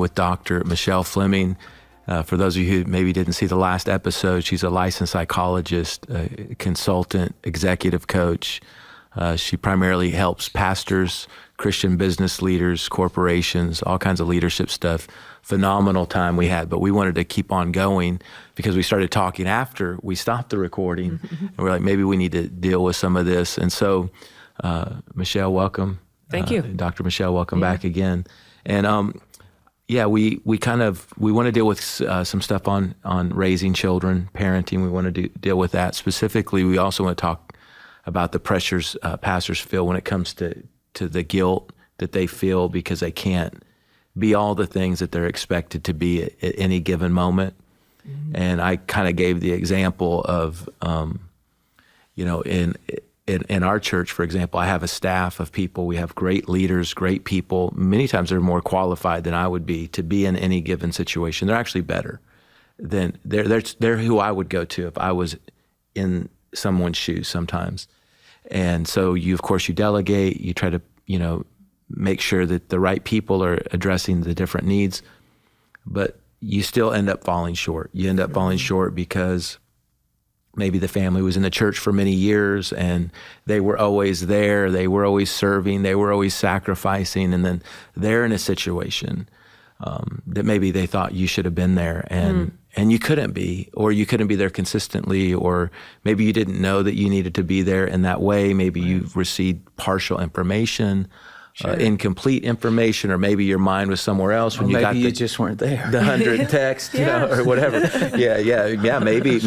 with Dr. Michelle Fleming. For those of you who maybe didn't see the last episode, she's a licensed psychologist, consultant, executive coach. She primarily helps pastors, Christian business leaders, corporations, all kinds of leadership stuff. Phenomenal time we had, but we wanted to keep on going because we started talking after we stopped the recording. And we're like, maybe we need to deal with some of this. And so, Michelle, welcome. Thank you. Dr. Michelle, welcome back again. And we want to deal with some stuff on raising children, parenting. We want to deal with that. Specifically, we also want to talk about the pressures pastors feel when it comes to the guilt that they feel because they can't be all the things that they're expected to be at any given moment. Mm-hmm. And I kind of gave the example of, in our church, for example, I have a staff of people. We have great leaders, great people. Many times they're more qualified than I would be to be in any given situation. They're actually better than they're who I would go to if I was in someone's shoes sometimes. And so of course you delegate, you try to, make sure that the right people are addressing the different needs, but you still end up falling short. You end up falling short because maybe the family was in the church for many years and they were always there, they were always serving, they were always sacrificing, and then they're in a situation that maybe they thought you should have been there and you couldn't be, or you couldn't be there consistently, or maybe you didn't know that you needed to be there in that way. Maybe you've received partial information, incomplete information, or maybe your mind was somewhere else when you just weren't there. The 100 text, or whatever. Maybe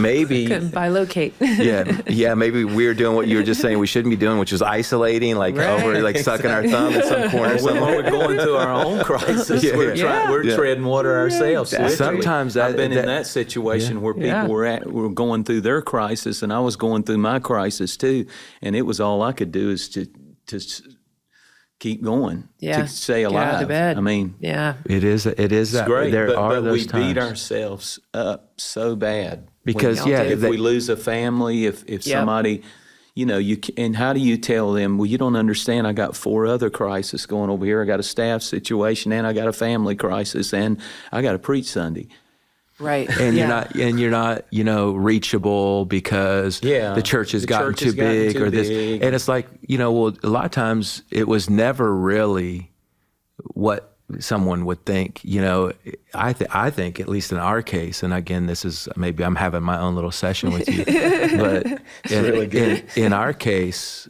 couldn't bilocate. Maybe we were doing what you were just saying we shouldn't be doing, which was isolating, sucking our thumb in some corner somewhere. We're going through our own crisis. We're treading water ourselves. Sometimes I've been in that situation where people were going through their crisis, and I was going through my crisis too, and it was all I could do is to keep going, to stay alive. Get out of bed. I mean, it is that great. There are but those we times. Beat ourselves up so bad because if we lose a family, if somebody, and how do you tell them? Well, you don't understand. I got 4 other crises going over here. I got a staff situation, and I got a family crisis, and I got to preach Sunday. Right. And you're not, reachable because the church has gotten too big or this. And it's like, a lot of times it was never really what someone would think. I think, at least in our case, and again, this is maybe I'm having my own little session with you, but really good. In our case,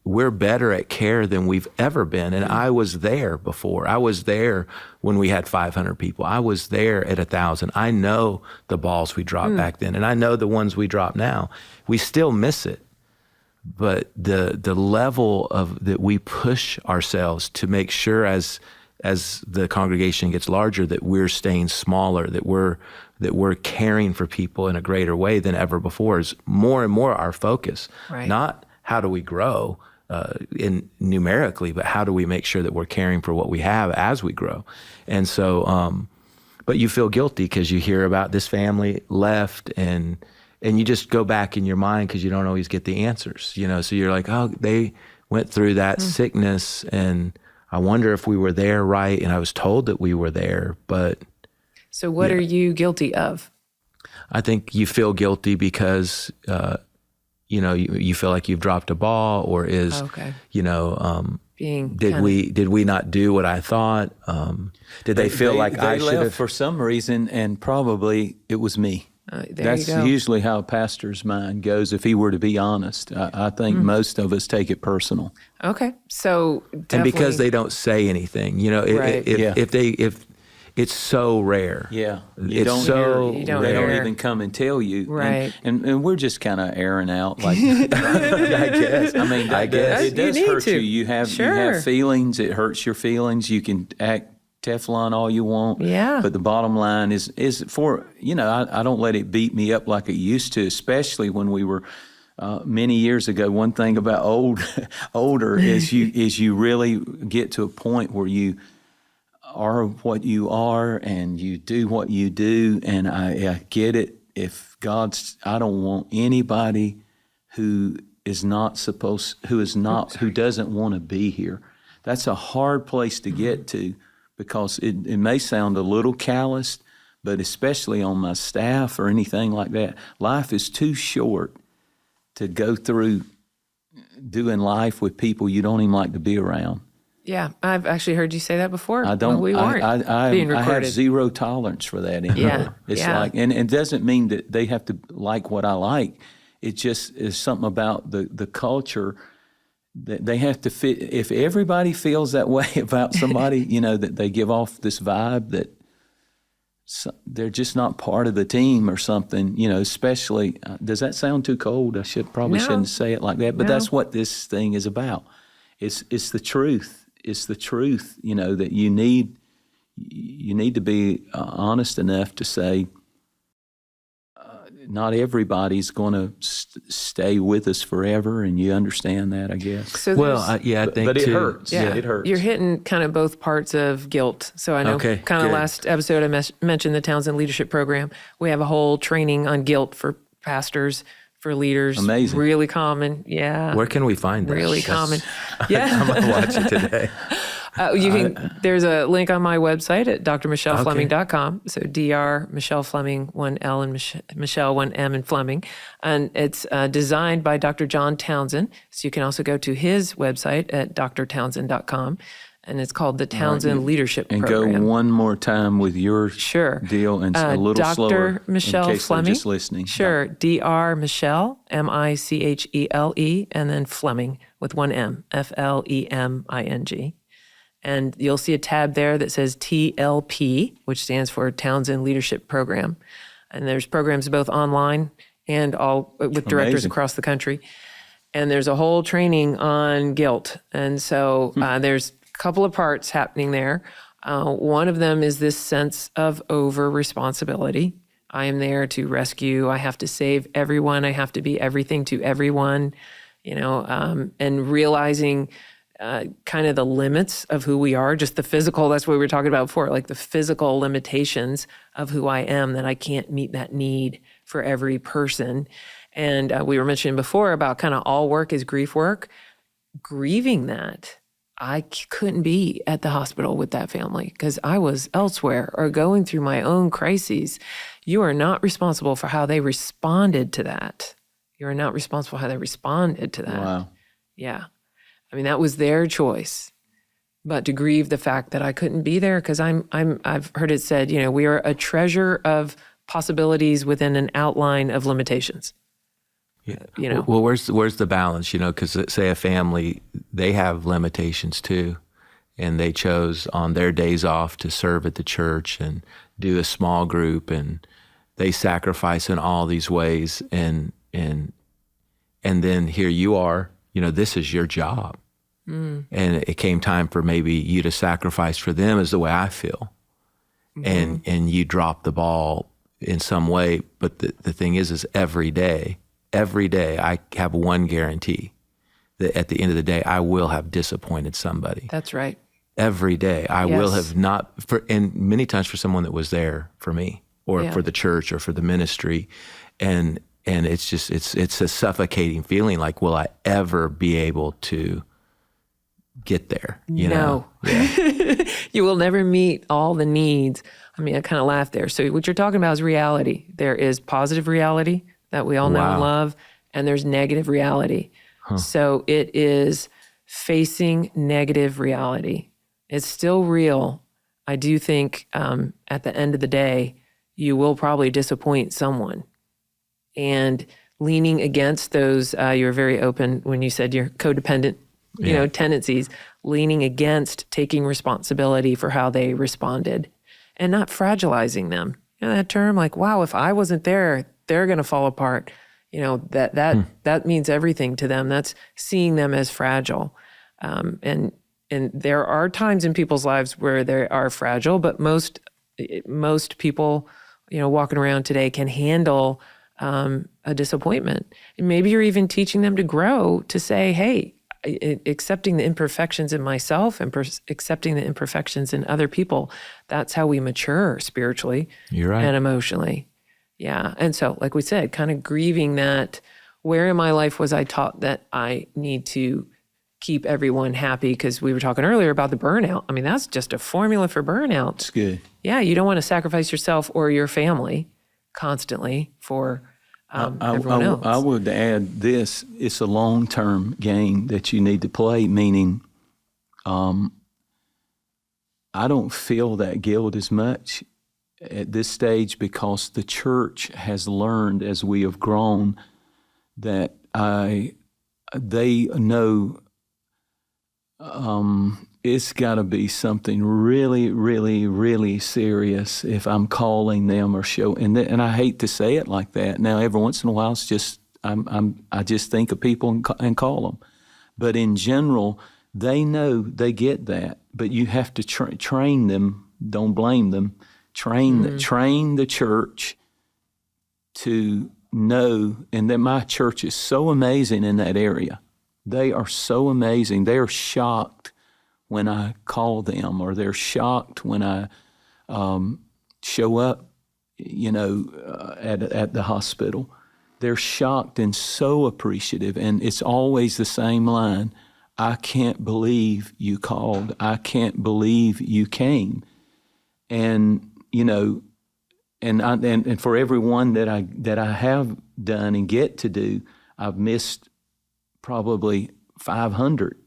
we're better at care than we've ever been. And I was there before. I was there when we had 500 people. I was there at 1,000. I know the balls we dropped back then, and I know the ones we drop now. We still miss it. But the level of that we push ourselves to make sure as the congregation gets larger that we're staying smaller, that we're caring for people in a greater way than ever before is more and more our focus. Right. Not how do we grow in numerically, but how do we make sure that we're caring for what we have as we grow? And so, but you feel guilty because you hear about this family left and you just go back in your mind because you don't always get the answers, so you're like, oh, they went through that sickness and I wonder if we were there right. And I was told that we were there, but. So what are you guilty of? I think you feel guilty because, you feel like you've dropped a ball, or is, did we not do what I thought? Did they feel like I should have? For some reason, and probably it was me. That's usually how a pastor's mind goes. If he were to be honest, I think most of us take it personal. Okay, so definitely. And because they don't say anything, if it's so rare. Yeah. They don't even come and tell you. Right. And we're just kind of airing out. I guess. I mean, it does hurt you. You have feelings. It hurts your feelings. You can act Teflon all you want. Yeah. But the bottom line is for, I don't let it beat me up like it used to, especially when we were many years ago. One thing about older is you really get to a point where you are what you are and you do what you do. And I get it. I don't want anybody who doesn't want to be here. That's a hard place to get to. because it may sound a little calloused, but especially on my staff or anything like that, life is too short to go through doing life with people you don't even like to be around. Yeah, I've actually heard you say that before. I don't. When we weren't being I have recorded. zero tolerance for that anymore. Yeah, It's yeah. like, and it doesn't mean that they have to like what I like. It just is something about the culture that they have to fit. If everybody feels that way about somebody, that they give off this vibe that they're just not part of the team or something. Especially. Does that sound too cold? I shouldn't say it like that. But that's what this thing is about. It's the truth. It's the truth, that you need to be honest enough to say not everybody's going to stay with us forever, and you understand that, I guess. So Well, there's- I think but it too. hurts. Yeah, It hurts. You're hitting kind of both parts of guilt. So I know Okay, kind of good. last episode I mentioned the Townsend Leadership Program. We have a whole training on guilt for pastors, for leaders. Amazing. Really common. Yeah. Where can we find that? Really That's- common. Yeah. I'm gonna watch it today. You can. There's a link on my website at drmichellefleming.com. So Dr. Michelle Fleming, one L and Michelle, one M and Fleming. And it's designed by Dr. John Townsend. So you can also go to his website at drtownsend.com. And it's called the Townsend Leadership And Program. go one more time with your Sure. deal and a little Dr. slower Michelle in case Fleming. they're just listening. Sure. Dr. Michelle, Michele, and then Fleming with one M, Fleming. And you'll see a tab there that says TLP, which stands for Townsend Leadership Program. And there's programs both online and all with directors Amazing. across the country. And there's a whole training on guilt. And so there's a couple of parts happening there. One of them is this sense of over responsibility. I am there to rescue. I have to save everyone. I have to be everything to everyone, and realizing kind of the limits of who we are, just the physical, that's what we were talking about before, like the physical limitations of who I am, that I can't meet that need for every person. And we were mentioning before about kind of all work is grief work. Grieving that, I couldn't be at the hospital with that family because I was elsewhere or going through my own crises. You are not responsible for how they responded to that. You are not responsible for how they responded to that. Wow. Yeah. I mean, that was their choice. But to grieve the fact that I couldn't be there because I've heard it said, we are a treasure of possibilities within an outline of limitations. Yeah. Well, where's the balance? Because say a family, they have limitations too, and they chose on their days off to serve at the church and do a small group, and they sacrifice in all these ways, and then here you are. This is your job. And it came time for maybe you to sacrifice for them, is the way I feel. And you drop the ball in some way. But the thing is every day I have one guarantee that at the end of the day, I will have disappointed somebody. That's right. Every day I will Yes. have not, and many times for someone that was there for me or for the church or for the ministry. And it's just, it's a suffocating feeling. Like, will I ever be able to get there? No. Yeah. You will never meet all the needs. I mean, I kind of laughed there. So what you're talking about is reality. There is positive reality that we all know and Wow. love, and there's negative reality. So it is facing negative reality. It's still real. I do think at the end of the day, you will probably disappoint someone. And leaning against those, you were very open when you said your codependent tendencies, leaning against taking responsibility for how they responded and not fragilizing them. That term, like, wow, if I wasn't there, they're going to fall apart. That means everything to them. That's seeing them as fragile. And there are times in people's lives where they are fragile, but most people, walking around today can handle a disappointment. And maybe you're even teaching them to grow, to say, hey, accepting the imperfections in myself and accepting the imperfections in other people, that's how we mature spiritually You're right. and emotionally. Yeah. And so, like we said, kind of grieving that, where in my life was I taught that I need to keep everyone happy, because we were talking earlier about the burnout. I mean, that's just a formula for burnout. It's good. Yeah, you don't want to sacrifice yourself or your family constantly for everyone else. I would add this: it's a long-term game that you need to play. Meaning, I don't feel that guilt as much at this stage because the church has learned as we have grown that they know it's got to be something really, really, really serious if I'm calling them or and I hate to say it like that. Now, every once in a while, it's just I just think of people and call them, but in general, they know, they get that. But you have to train them. Don't blame them. Train the church to know, and that my church is so amazing in that area. They are so amazing. They are shocked when I call them, or they're shocked when I show up, at the hospital. They're shocked and so appreciative, and it's always the same line: "I can't believe you called. I can't believe you came." And and for everyone that I have done and get to do, I've missed probably 500,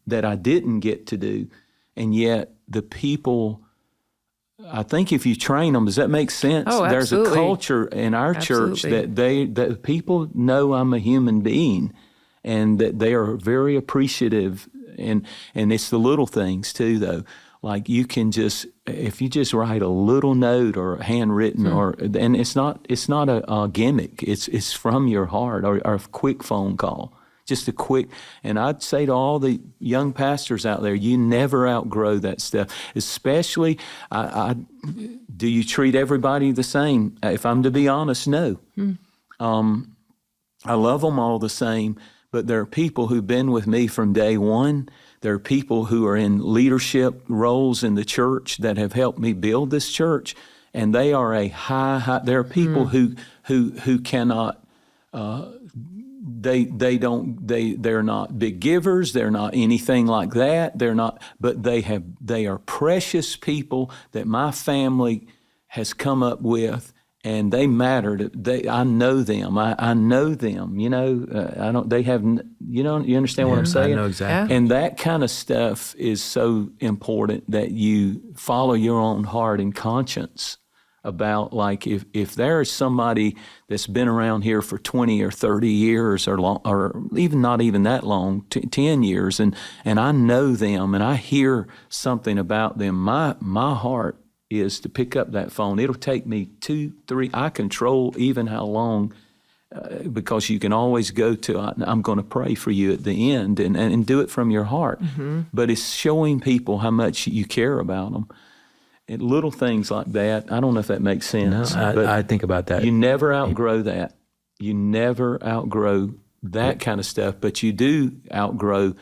that I didn't get to do. And yet the people, I think if you train them, does that make sense? Oh, There's a absolutely. culture in our church that people know I'm a human being, and that they are very appreciative. And it's the little things too, though. Like if you just write a little note or handwritten, and it's not a gimmick. It's from your heart, or a quick phone call, just a quick. And I'd say to all the young pastors out there, you never outgrow that stuff. Especially, do you treat everybody the same? If I'm to be honest, no. I love them all the same, but there are people who've been with me from day one. There are people who are in leadership roles in the church that have helped me build this church, and they are high. There are people who cannot. They're not big givers. They're not anything like that. They're not. But they are precious people that my family has come up with. And they matter. I know them. I know them. I don't. They have. You understand what I'm saying? I know exactly. And that kind of stuff is so important, that you follow your own heart and conscience about, like, if there is somebody that's been around here for 20 or 30 years or even not even that long, 10 years, and I know them and I hear something about them, my heart is to pick up that phone. It'll take me 2, 3. I control even how long, because you can always go to, I'm going to pray for you at the end, and do it from your heart. But it's showing people how much you care about them. And little things like that. I don't know if that makes sense. No, but I think about that. You never outgrow that. You never outgrow that kind of stuff, but you do outgrow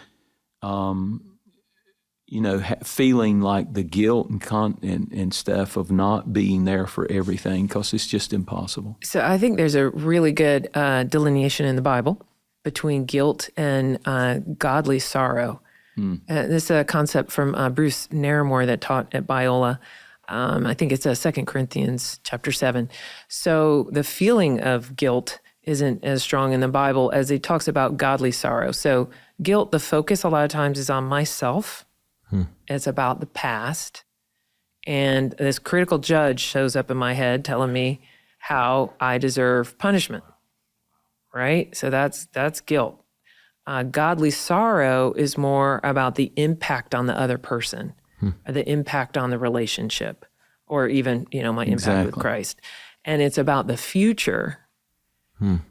feeling like the guilt and stuff of not being there for everything, because it's just impossible. So I think there's a really good delineation in the Bible between guilt and godly sorrow. This is a concept from Bruce Naramore that taught at Biola. I think it's 2 Corinthians chapter 7. So the feeling of guilt isn't as strong in the Bible as it talks about godly sorrow. So guilt, the focus a lot of times is on myself. It's about the past. And this critical judge shows up in my head telling me how I deserve punishment, right? So that's guilt. Godly sorrow is more about the impact on the other person, or the impact on the relationship, or even, my impact with Christ. And it's about the future.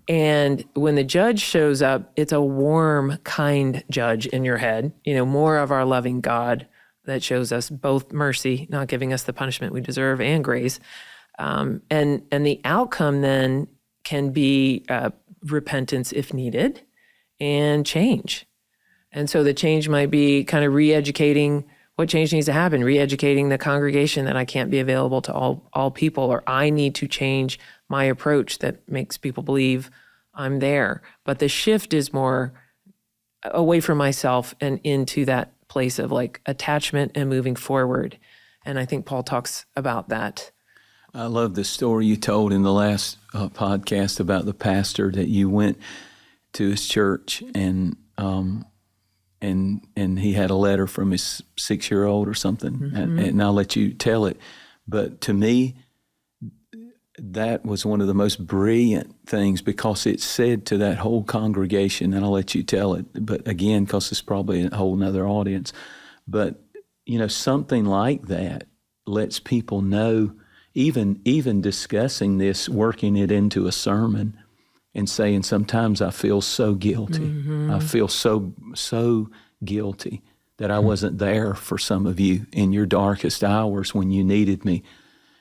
And when the judge shows up, it's a warm, kind judge in your head, more of our loving God that shows us both mercy, not giving us the punishment we deserve, and grace. And the outcome then can be repentance if needed, and change. And so the change might be kind of re-educating. What change needs to happen? Re-educating the congregation that I can't be available to all people, or I need to change my approach that makes people believe I'm there. But the shift is more away from myself and into that place of like attachment and moving forward. And I think Paul talks about that. I love the story you told in the last podcast about the pastor that you went to his church and he had a letter from his 6-year-old or something, and I'll let you tell it. But to me, that was one of the most brilliant things because it said to that whole congregation, and I'll let you tell it, but again, because it's probably a whole nother audience. But, something like that lets people know, even discussing this, working it into a sermon and saying, sometimes I feel so guilty. I feel so guilty that I wasn't there for some of you in your darkest hours when you needed me.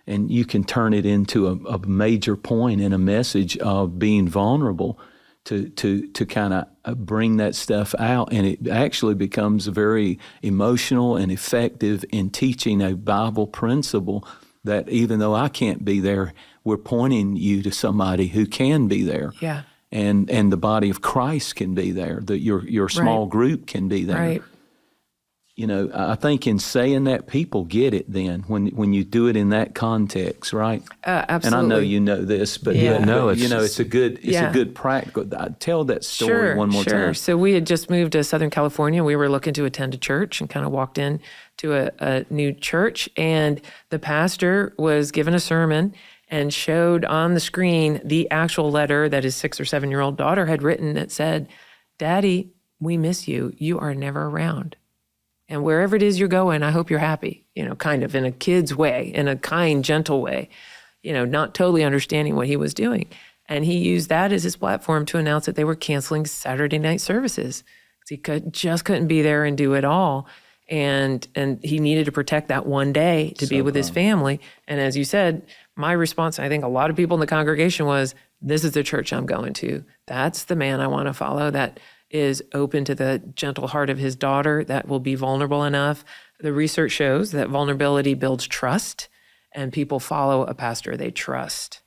And you can turn it into a major point in a message of being vulnerable to kind of bring that stuff out. And it actually becomes very emotional and effective in teaching a Bible principle that even though I can't be there, we're pointing you to somebody who can be there. Yeah. And the body of Christ can be there, that your small group can be there. Right. I think in saying that, people get it then when you do it in that context, right? Absolutely. And I know you know this, but Yeah. No, it's a good practical. Tell that story one more time. So we had just moved to Southern California. We were looking to attend a church and kind of walked in to a new church, and the pastor was given a sermon and showed on the screen the actual letter that his 6 or 7-year-old daughter had written that said, "Daddy, we miss you. You are never around. And wherever it is you're going, I hope you're happy," kind of in a kid's way, in a kind, gentle way, not totally understanding what he was doing. And he used that as his platform to announce that they were canceling Saturday night services. He just couldn't be there and do it all. And he needed to protect that one day to be with his family. And as you said, my response, I think a lot of people in the congregation was, this is the church I'm going to. That's the man I want to follow. That is open to the gentle heart of his daughter, that will be vulnerable enough. The research shows that vulnerability builds trust, and people follow a pastor they trust,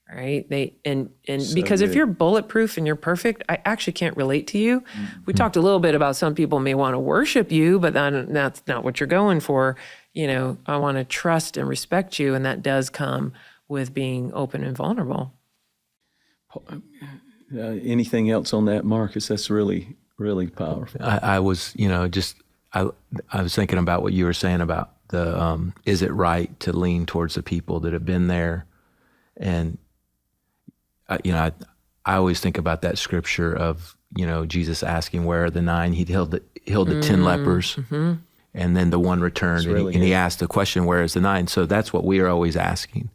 right? Because if you're bulletproof and you're perfect, I actually can't relate to you. We talked a little bit about some people may want to worship you, but that's not what you're going for. I want to trust and respect you, and that does come with being open and vulnerable. Anything else on that, Marcus? That's really, really powerful. I was, I was thinking about what you were saying about the, is it right to lean towards the people that have been there? And, I always think about that scripture of, Jesus asking, where are the 9? He healed the 10 lepers. And then the one returned, and he asked the question, where is the 9? So that's what we are always asking.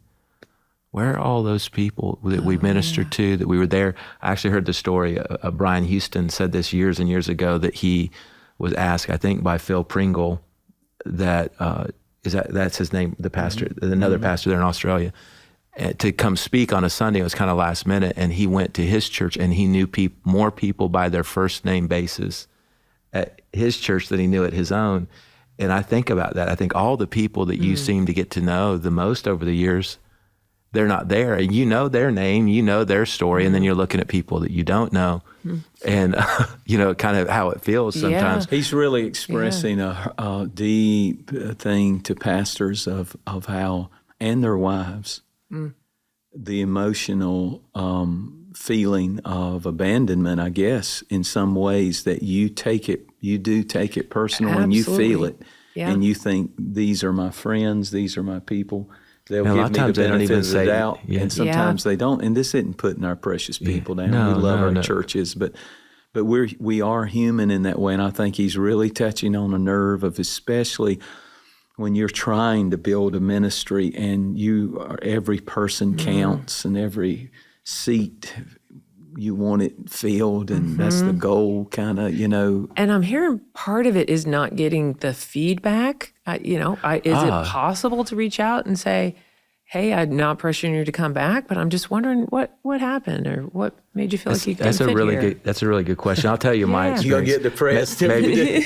Where are all those people that we ministered to, that we were there? I actually heard the story. Brian Houston said this years and years ago, that he was asked, I think by Phil Pringle, that's his name, the pastor, another pastor there in Australia, to come speak on a Sunday. It was kind of last minute, and he went to his church, and he knew more people by their first name basis at his church than he knew at his own. And I think about that. I think all the people that you seem to get to know the most over the years, they're not there. And you know their name, you know their story, and then you're looking at people that you don't know. And, kind of how it feels sometimes. Yeah. He's really expressing a deep thing to pastors of how, and their wives, the emotional feeling of abandonment, I guess, in some ways, that you do take it personal. Absolutely. And you feel it. Yeah. And you think, these are my friends, these are my people. They'll And a give lot of me times the they don't benefit even of the say- doubt, yeah. and sometimes they don't. And this isn't putting our precious people down. No, we love no, our no. churches, but we are human in that way. And I think he's really touching on a nerve of, especially when you're trying to build a ministry and every person counts and every seat you want it filled, and that's the goal, kind of, And I'm hearing part of it is not getting the feedback. Is it possible to reach out and say, hey, I'm not pressuring you to come back, but I'm just wondering what happened, or what made you feel like you couldn't fit here? That's a really good question. I'll tell you my Yeah. experience. You're gonna get depressed.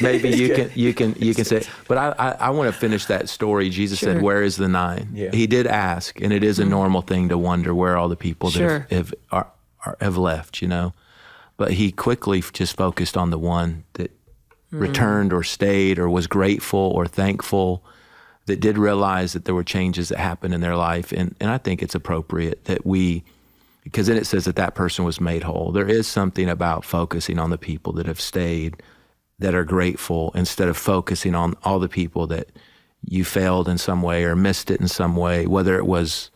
Maybe you can say, but I want to finish that story. Jesus said, "Where is the 9?" Yeah. He did ask, and it is a normal thing to wonder where all the people that have left. but he quickly just focused on the one that returned or stayed or was grateful or thankful, that did realize that there were changes that happened in their life. And I think it's appropriate that because then it says that person was made whole. There is something about focusing on the people that have stayed, that are grateful, instead of focusing on all the people that you failed in some way or missed it in some way, whether it was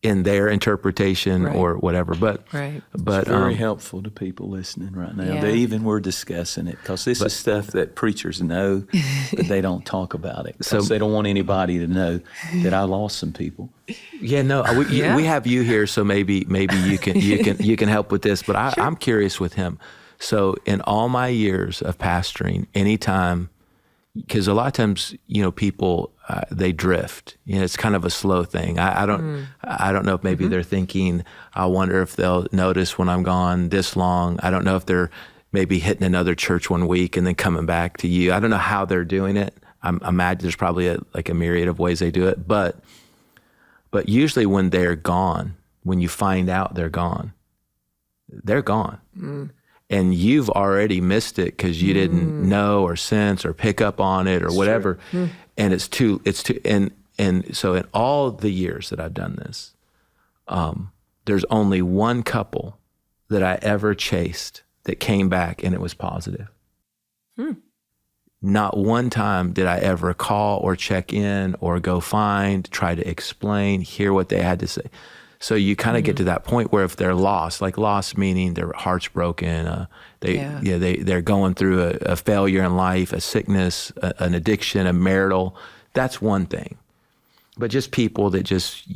in their interpretation or whatever. But it's very helpful to people listening right now. Yeah. They even we're discussing it because this is stuff that preachers know, but they don't talk about it because they don't want anybody to know that I lost some people. Yeah, no, we have you here, so maybe you can help with this. But I'm curious with him. So in all my years of pastoring, anytime, because a lot of times, people they drift. It's kind of a slow thing. I don't know if maybe they're thinking, I wonder if they'll notice when I'm gone this long. I don't know if they're maybe hitting another church one week and then coming back to you. I don't know how they're doing it. I imagine there's probably a myriad of ways they do it. But usually when they're gone, when you find out they're gone, they're gone. And you've already missed it because you didn't know or sense or pick up on it or whatever. And it's too, and so in all the years that I've done this, there's only one couple that I ever chased that came back and it was positive. Not one time did I ever call or check in or go find, try to explain, hear what they had to say. So you kind of get to that point where if they're lost, like lost meaning their heart's broken, they're going through a failure in life, a sickness, an addiction, a marital, that's one thing. But just people that just,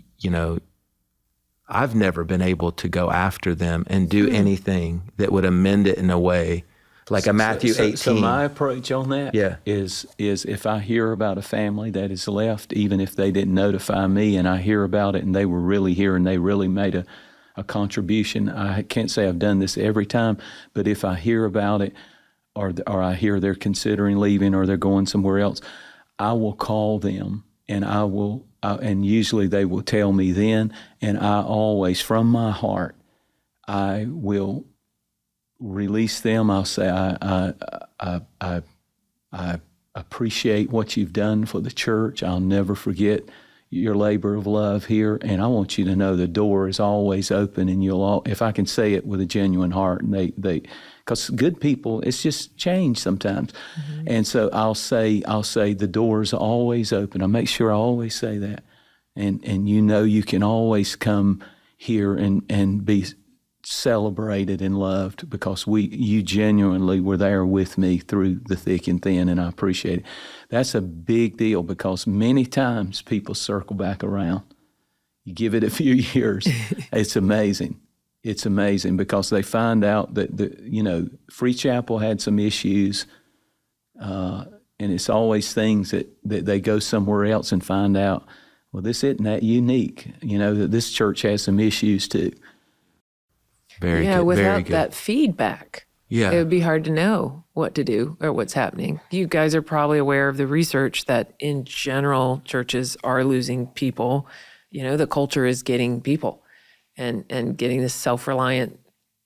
I've never been able to go after them and do anything that would amend it in a way like a Matthew 18. So my approach on that is if I hear about a family that is left, even if they didn't notify me, and I hear about it and they were really here and they really made a contribution. I can't say I've done this every time, but if I hear about it or I hear they're considering leaving or they're going somewhere else, I will call them and and usually they will tell me then, and I always, from my heart, I will release them. I'll say, I appreciate what you've done for the church. I'll never forget your labor of love here, and I want you to know the door is always open, and if I can say it with a genuine heart, and they, because good people, it's just change sometimes, and so I'll say the door is always open. I make sure I always say that, and you can always come here and be celebrated and loved because you genuinely were there with me through the thick and thin, and I appreciate it. That's a big deal because many times people circle back around. You give it a few years, it's amazing. It's amazing because they find out that Free Chapel had some issues, and it's always things that they go somewhere else and find out, well, this isn't that unique. That this church has some issues too. Very good. Without very good. that feedback, it would be hard to know what to do or what's happening. You guys are probably aware of the research that in general churches are losing people. The culture is getting people and getting this self-reliant,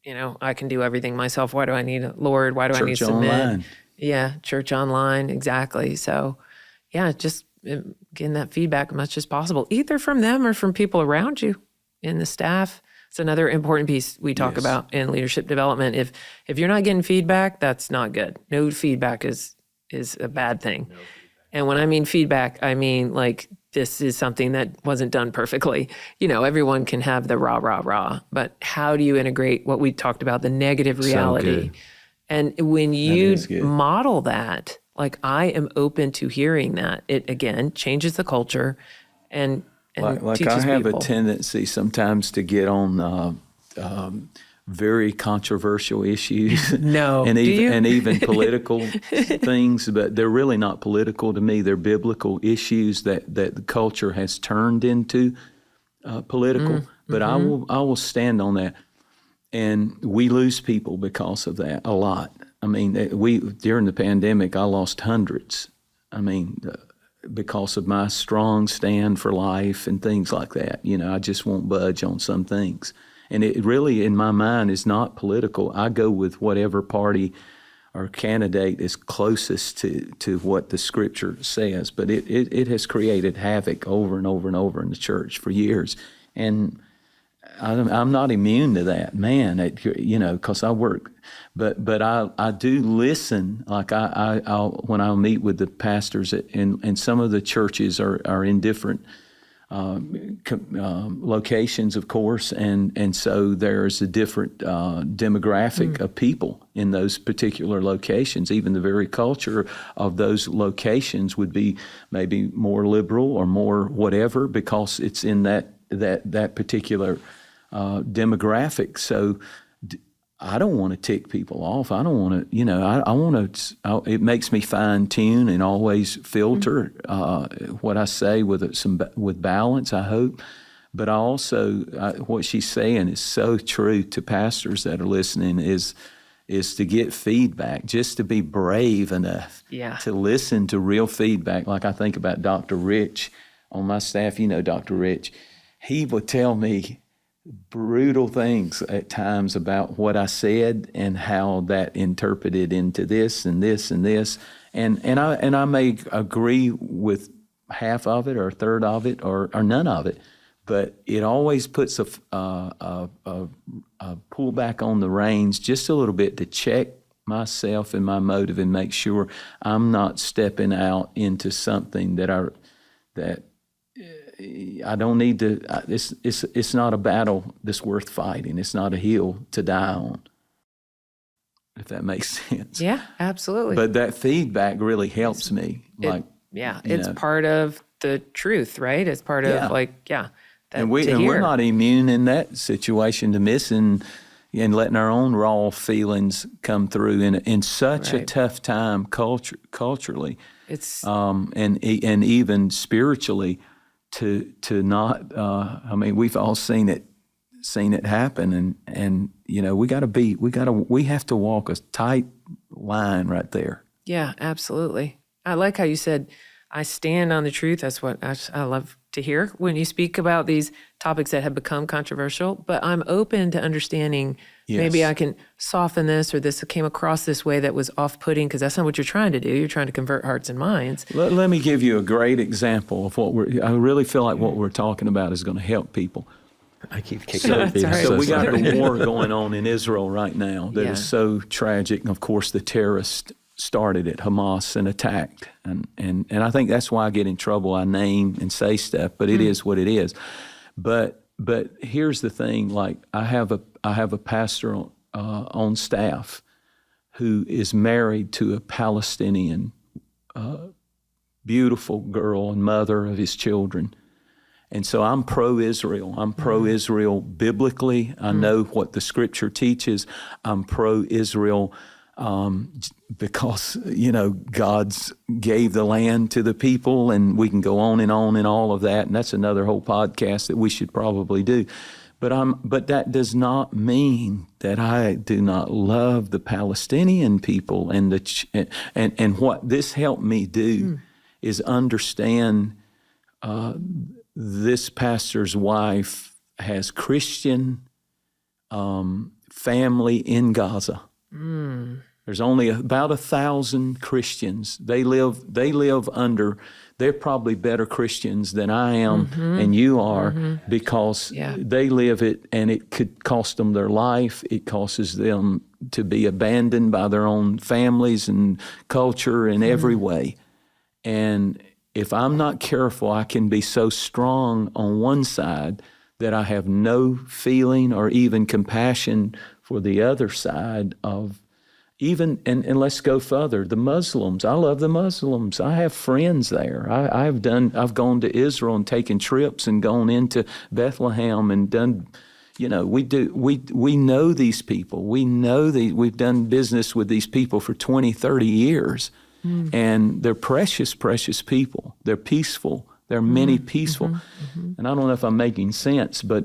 I can do everything myself. Why do I need a Lord? Why do I need to submit? Online. Yeah, church online, exactly. So, just getting that feedback as much as possible, either from them or from people around you in the staff. It's another important piece we talk about in leadership development. If you're not getting feedback, that's not good. No feedback is a bad thing. And when I mean feedback, I mean like this is something that wasn't done perfectly. Everyone can have the rah, but how do you integrate what we talked about, the negative reality? So and when you model that, like I am open to hearing that, it again changes the culture and like teaches I have people. a tendency sometimes to get on very controversial issues. No, and do you? And even political things, but they're really not political to me. They're biblical issues that the culture has turned into political. But I will stand on that, and we lose people because of that a lot. I mean, during the pandemic, I lost hundreds. I mean. Because of my strong stand for life and things like that. I just won't budge on some things. And it really, in my mind, is not political. I go with whatever party or candidate is closest to what the Scripture says. But it has created havoc over and over and over in the church for years. And I'm not immune to that, man. Because I work, but I do listen. Like when I meet with the pastors, and some of the churches are in different locations, of course, and so there's a different demographic of people in those particular locations. Even the very culture of those locations would be maybe more liberal or more whatever, because it's in that particular demographic. So I don't want to tick people off. I don't want to, I want to, it makes me fine tune and always filter what I say with balance, I hope. But I also, what she's saying is so true to pastors that are listening is to get feedback, just to be brave enough to listen to real feedback. Like I think about Dr. Rich on my staff, Dr. Rich. He would tell me brutal things at times about what I said and how that interpreted into this and this and this. And I may agree with half of it or a third of it or none of it, but it always puts a pull back on the reins just a little bit to check myself and my motive and make sure I'm not stepping out into something that I don't need to. It's not a battle that's worth fighting. It's not a hill to die on, if that makes sense. Yeah, absolutely. But that feedback really helps me. It's part of the truth, right? It's part of and we're not immune in that situation to missing and letting our own raw feelings come through in such a tough time culturally. It's and even spiritually. To not, we've all seen it happen, and we have to walk a tight line right there. Yeah, absolutely. I like how you said, I stand on the truth. That's what I love to hear when you speak about these topics that have become controversial, but I'm open to understanding maybe I can soften this, or this came across this way that was off-putting, because that's not what you're trying to do. You're trying to convert hearts and minds. Let me give you a great example of I really feel like what we're talking about is going to help people. I keep kicking up. So we got the war going on in Israel right now that is so tragic. And of course, the terrorists started it, Hamas, and attacked. And I think that's why I get in trouble. I name and say stuff, but it is what it is. But here's the thing, like I have a pastor on staff who is married to a Palestinian beautiful girl and mother of his children. And so I'm pro-Israel. I'm pro-Israel biblically. I know what the Scripture teaches. I'm pro-Israel because, God's gave the land to the people, and we can go on and all of that. And that's another whole podcast that we should probably do. But that does not mean that I do not love the Palestinian people, and what this helped me do is understand this pastor's wife has Christian family in Gaza. There's only about 1,000 Christians. They live under. They're probably better Christians than I am and you are, because they live it, and it could cost them their life. It causes them to be abandoned by their own families and culture in every way. And if I'm not careful, I can be so strong on one side that I have no feeling or even compassion for the other side of even, and let's go further, the Muslims. I love the Muslims. I have friends there. I've gone to Israel and taken trips and gone into Bethlehem and done, we know these people. We've done business with these people for 20, 30 years. And they're precious, precious people. They're peaceful. There are many peaceful. And I don't know if I'm making sense, but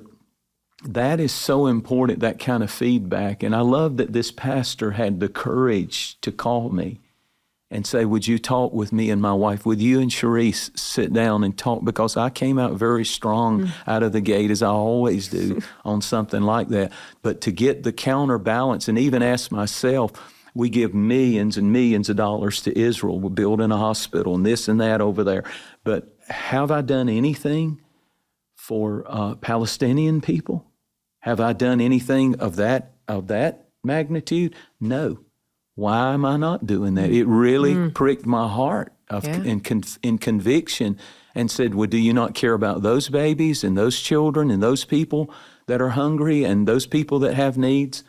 that is so important, that kind of feedback. And I love that this pastor had the courage to call me and say, would you talk with me and my wife? Would you and Sharice sit down and talk? Because I came out very strong out of the gate, as I always do, on something like that. But to get the counterbalance, and even ask myself, we give millions and millions of dollars to Israel. We're building a hospital and this and that over there. But have I done anything for Palestinian people? Have I done anything of that magnitude? No. Why am I not doing that? It really pricked my heart in conviction, and said, well, do you not care about those babies and those children and those people that are hungry and those people that have needs?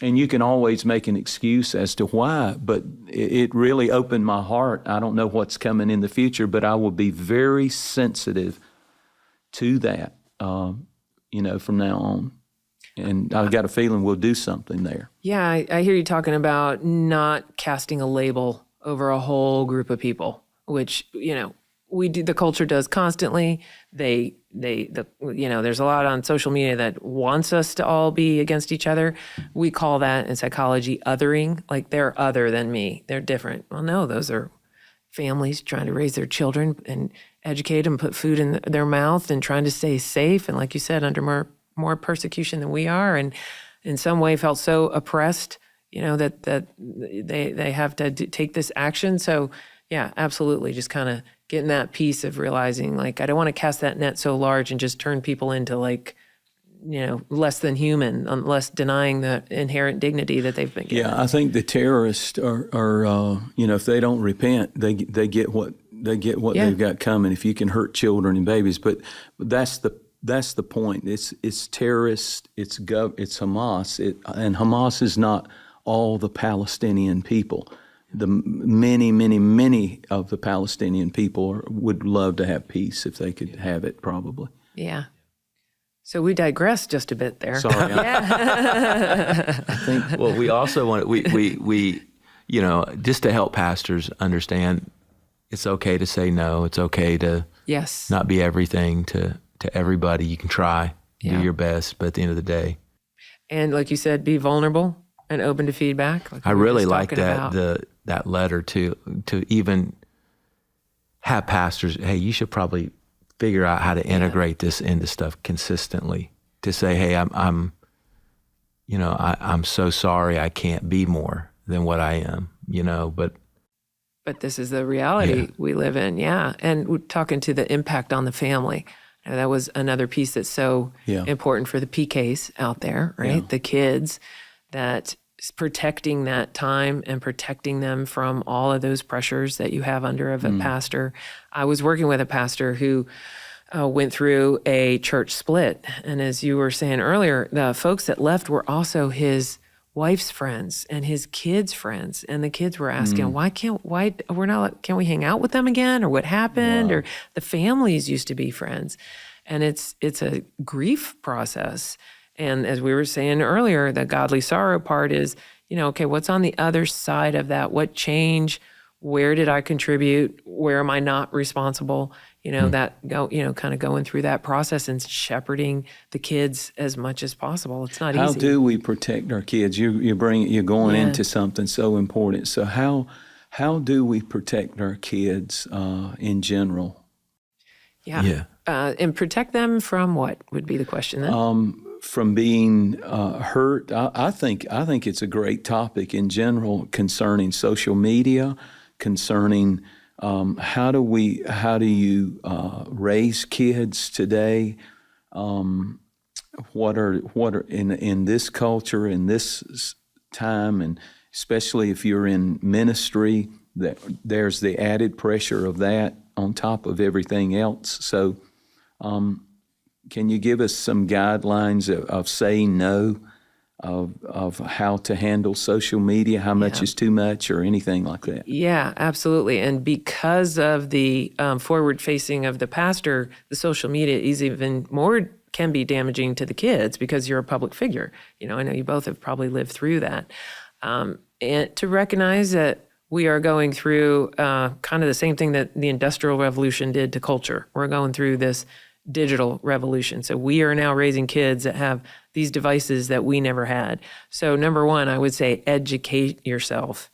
And you can always make an excuse as to why, but it really opened my heart. I don't know what's coming in the future, but I will be very sensitive to that, from now on. And I've got a feeling we'll do something there. Yeah, I hear you talking about not casting a label over a whole group of people, which, we do, the culture does constantly. There's a lot on social media that wants us to all be against each other. We call that in psychology othering, like they're other than me. They're different. Well, no, those are families trying to raise their children and educate them, put food in their mouth, and trying to stay safe. And like you said, under more persecution than we are, and in some way felt so oppressed, that they have to take this action. So yeah, absolutely. Just kind of getting that piece of realizing, like, I don't want to cast that net so large and just turn people into less than human, unless denying the inherent dignity that they've been given. Yeah, I think the terrorists are if they don't repent, they get what they've got coming. If you can hurt children and babies, but that's the point. It's terrorists. It's Hamas. And Hamas is not all the Palestinian people. The many, many, many of the Palestinian people would love to have peace if they could have it, probably. Yeah. So we digress just a bit there. Sorry. Yeah. I think. Well, we also want we just to help pastors understand, it's okay to say no. It's okay to not be everything to everybody. You can try, do your best, but at the end of the day. And like you said, be vulnerable and open to feedback. Like I really like that letter to even have pastors, hey, you should probably figure out how to integrate this into stuff consistently. To say, hey, I'm so sorry I can't be more than what I am, but this is the reality we live in. Yeah. And we're talking to the impact on the family. And that was another piece that's so important for the PKs out there, right? Yeah. The kids, that is protecting that time and protecting them from all of those pressures that you have under of a pastor. I was working with a pastor who went through a church split. And as you were saying earlier, the folks that left were also his wife's friends and his kids' friends. And the kids were asking, can't we hang out with them again? Or what happened? Wow. Or the families used to be friends. And it's a grief process. And as we were saying earlier, the godly sorrow part is, okay, what's on the other side of that? What change? Where did I contribute? Where am I not responsible? That kind of going through that process and shepherding the kids as much as possible. It's not easy. How do we protect our kids? You're going into something so important. So how do we protect our kids in general? Yeah. And protect them from what would be the question then? From being hurt. I think it's a great topic in general concerning social media, concerning how do you raise kids today? What are in this culture, in this time, and especially if you're in ministry, that there's the added pressure of that on top of everything else. So, can you give us some guidelines of saying no, of how to handle social media, how much is too much, or anything like that? Yeah, absolutely. And because of the forward facing of the pastor, the social media is even more, can be damaging to the kids because you're a public figure. I know you both have probably lived through that. And to recognize that we are going through kind of the same thing that the Industrial Revolution did to culture. We're going through this digital revolution. So we are now raising kids that have these devices that we never had. So number one, I would say educate yourself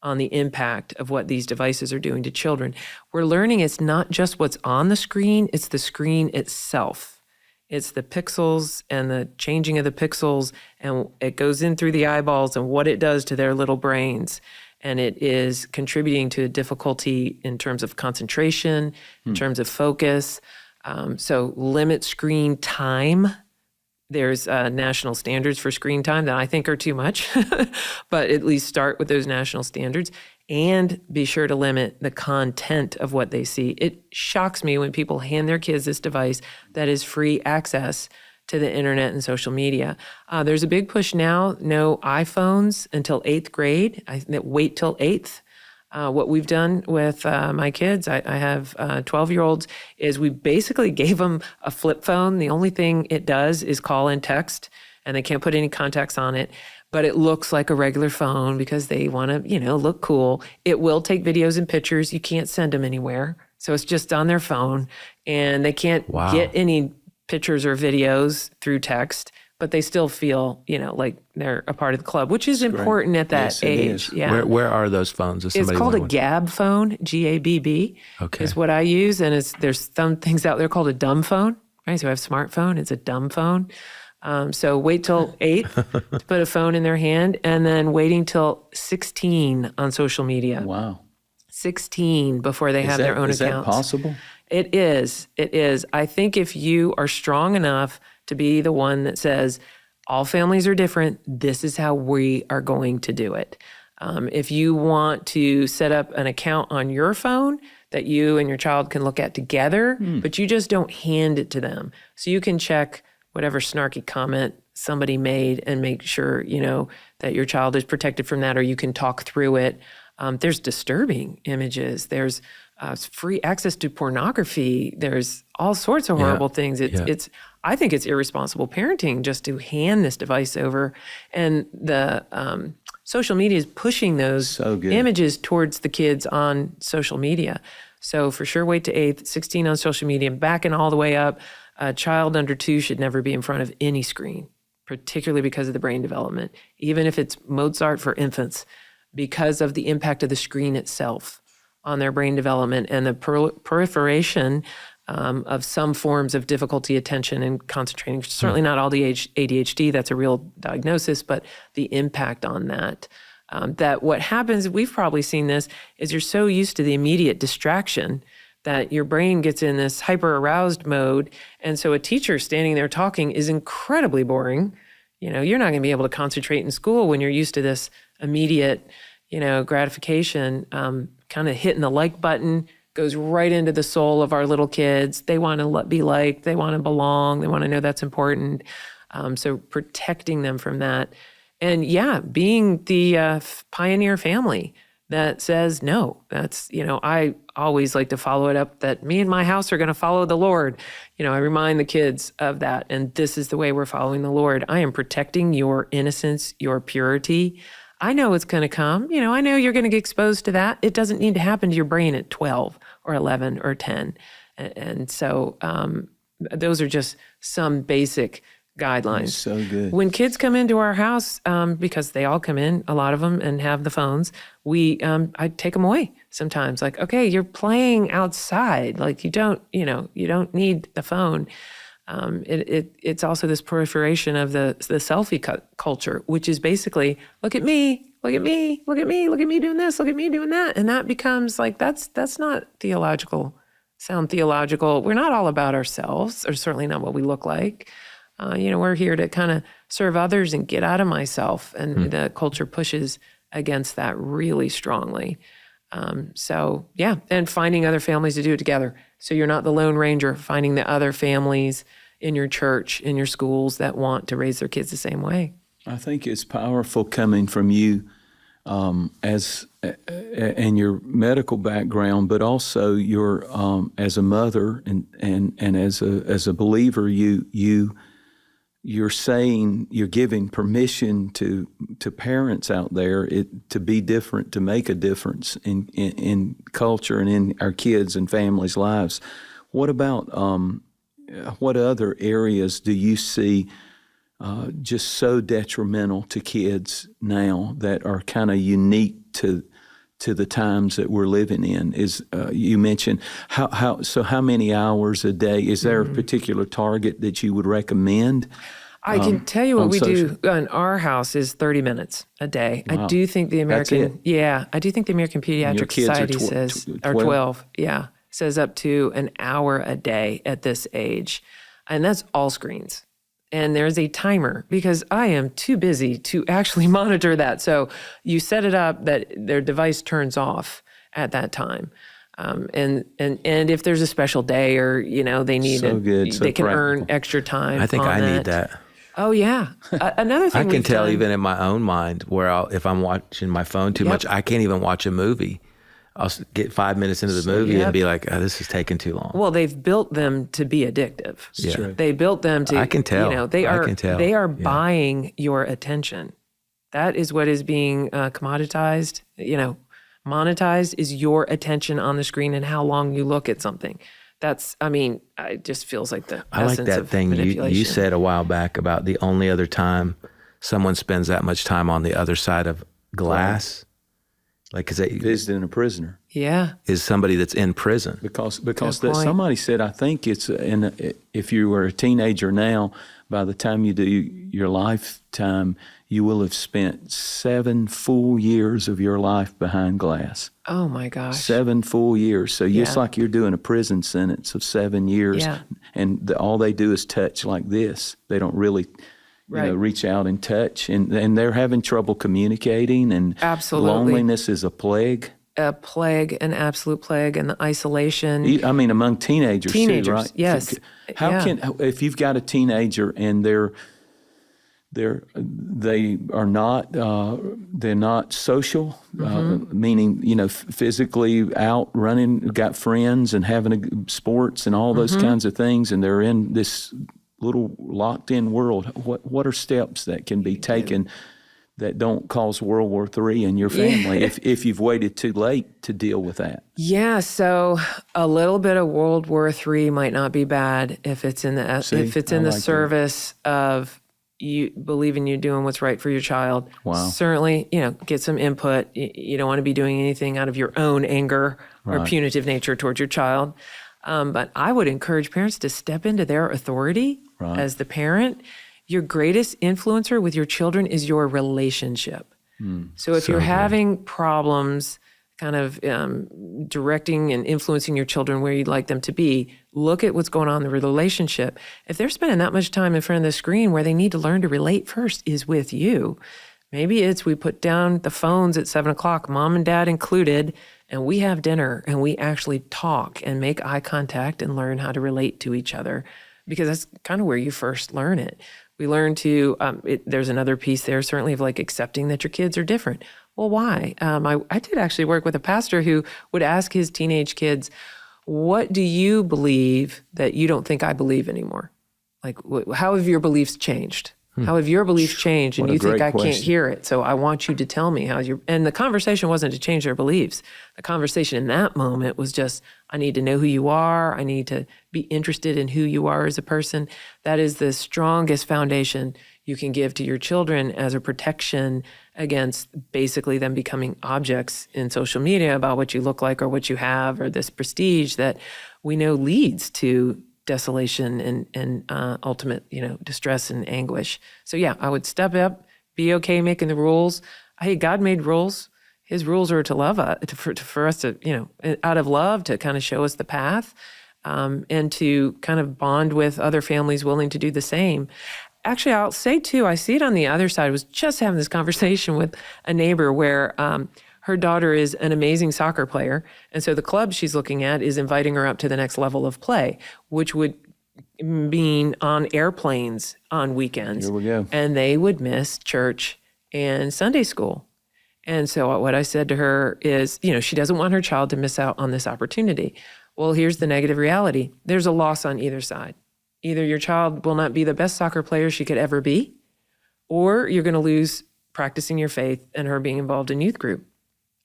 on the impact of what these devices are doing to children. We're learning it's not just what's on the screen, it's the screen itself. It's the pixels and the changing of the pixels, and it goes in through the eyeballs and what it does to their little brains. And it is contributing to difficulty in terms of concentration, in terms of focus. So limit screen time. There's national standards for screen time that I think are too much, but at least start with those national standards and be sure to limit the content of what they see. It shocks me when people hand their kids this device that is free access to the internet and social media. There's a big push now, no iPhones until 8th grade. Wait till 8th. What we've done with my kids, I have 12-year-olds, is we basically gave them a flip phone. The only thing it does is call and text, and they can't put any contacts on it. But it looks like a regular phone because they want to, look cool. It will take videos and pictures. You can't send them anywhere. So it's just on their phone, and they can't get any pictures or videos through text, but they still feel, like they're a part of the club, which is important at that age. Yeah. Where are those phones? It's called a GAB phone, GABB, is what I use. And there's some things out there called a dumb phone, right? So I have a smartphone, it's a dumb phone. So wait till 8 to put a phone in their hand, and then waiting till 16 on social media. Wow. 16 before they have their own accounts. Is that possible? It is. It is. I think if you are strong enough to be the one that says, all families are different, this is how we are going to do it. If you want to set up an account on your phone that you and your child can look at together, but you just don't hand it to them. So you can check whatever snarky comment somebody made and make sure, that your child is protected from that, or you can talk through it. There's disturbing images. There's free access to pornography. There's all sorts of horrible things. I think it's irresponsible parenting just to hand this device over. And the social media is pushing those images towards the kids on social media. So for sure, wait to 8th, 16 on social media, backing all the way up. A child under 2 should never be in front of any screen, particularly because of the brain development, even if it's Mozart for infants, because of the impact of the screen itself on their brain development and the proliferation of some forms of difficulty, attention, and concentrating. Certainly not all the ADHD, that's a real diagnosis, but the impact on that. That what happens, we've probably seen this, is you're so used to the immediate distraction that your brain gets in this hyper-aroused mode. And so a teacher standing there talking is incredibly boring. You're not going to be able to concentrate in school when you're used to this immediate, gratification, kind of hitting the like button, goes right into the soul of our little kids. They want to be liked. They want to belong. They want to know that's important. So protecting them from that. And being the pioneer family that says, no, that's, I always like to follow it up that me and my house are going to follow the Lord. I remind the kids of that. And this is the way we're following the Lord. I am protecting your innocence, your purity. I know it's going to come. I know you're going to get exposed to that. It doesn't need to happen to your brain at 12 or 11 or 10. And so those are just some basic guidelines. That's so good. When kids come into our house, because they all come in, a lot of them, and have the phones, I take them away sometimes. Like, okay, you're playing outside. Like you don't need the phone. It's also this proliferation of the selfie culture, which is basically, look at me, look at me, look at me, look at me doing this, look at me doing that. And that becomes like, that's not sound theological. We're not all about ourselves, or certainly not what we look like. We're here to kind of serve others and get out of myself. And the culture pushes against that really strongly. And finding other families to do it together. So you're not the Lone Ranger, finding the other families in your church, in your schools that want to raise their kids the same way. I think it's powerful coming from you and your medical background, but also your as a mother and as a believer, you're saying, you're giving permission to parents out there to be different, to make a difference in culture and in our kids and families' lives. What about what other areas do you see just so detrimental to kids now that are kind of unique to to the times that we're living in. Is you mentioned how many hours a day? Is there a particular target that you would recommend? I can tell you what on we social- do in our house is 30 minutes a day. Wow. I do think the That's American, it? I do think the American your Pediatric kids are Society says, or 12? 12, says up to an hour a day at this age. And that's all screens. And there's a timer because I am too busy to actually monitor that. So you set it up that their device turns off at that time. And if there's a special day or, they need So good, so they can practical. earn extra time. I think on I that. need that. Oh yeah. Another thing I can we've tell done- even in my own mind where if I'm watching my phone too much, I can't even watch a movie. I'll get 5 minutes into the movie and be like, oh, this is taking too long. Well, they've built them to be addictive. Yeah. They built them to. I can tell. They I are. can tell. They are Yeah. buying your attention. That is what is being commoditized. Monetized is your attention on the screen and how long you look at something. It just feels like the I like essence that of thing manipulation. you said a while back about the only other time someone spends that much time on the other side of glass, like because it Visiting a prisoner. Yeah. is somebody that's in prison. Because Good that point. somebody said, I think it's if you were a teenager now, by the time you do your lifetime, you will have spent 7 full years of your life behind glass. Oh my gosh. 7 full years. So just Yeah. like you're doing a prison sentence of 7 years, Yeah. and all they do is touch like this. They don't really Right. reach out and touch, and they're having trouble communicating, and Absolutely. loneliness is a plague. A plague, an absolute plague, and the isolation. I mean, among teenagers too, right? Yes. How Yeah. can if you've got a teenager and they are not they're not social, meaning physically out running, got friends and having sports and all those kinds of things, and they're in this little locked in world. What are steps that can be taken that don't cause World War III in your family if you've waited too late to deal with that? Yeah, so a little bit of World War III might not be bad if it's in the service of you believing you're doing what's right for your child. Wow. Certainly, get some input. You don't want to be doing anything out of your own anger or punitive nature towards your child. But I would encourage parents to step into their authority as the parent. Your greatest influencer with your children is your relationship. So if you're having problems kind of directing and influencing your children where you'd like them to be, look at what's going on in the relationship. If they're spending that much time in front of the screen where they need to learn to relate first is with you, maybe it's we put down the phones at 7 o'clock, mom and dad included, and we have dinner and we actually talk and make eye contact and learn how to relate to each other, because that's kind of where you first learn it. We learn to, there's another piece there, certainly, of like accepting that your kids are different. Well, why? I did actually work with a pastor who would ask his teenage kids, what do you believe that you don't think I believe anymore? Like, how have your beliefs changed? How have your beliefs changed? And What a you think great I can't question. hear it. So I want you to tell me how you're. And the conversation wasn't to change their beliefs. The conversation in that moment was just, I need to know who you are. I need to be interested in who you are as a person. That is the strongest foundation you can give to your children as a protection against basically them becoming objects in social media about what you look like or what you have or this prestige that we know leads to desolation and ultimate, distress and anguish. So yeah, I would step up, be okay making the rules. Hey, God made rules. His rules are to love us, for us to, out of love, to kind of show us the path, and to kind of bond with other families willing to do the same. Actually, I'll say too, I see it on the other side. I was just having this conversation with a neighbor where her daughter is an amazing soccer player. And so the club she's looking at is inviting her up to the next level of play, which would mean on airplanes on weekends. Here we go. And they would miss church and Sunday school. And so what I said to her is, she doesn't want her child to miss out on this opportunity. Well, here's the negative reality. There's a loss on either side. Either your child will not be the best soccer player she could ever be, or you're going to lose practicing your faith and her being involved in youth group.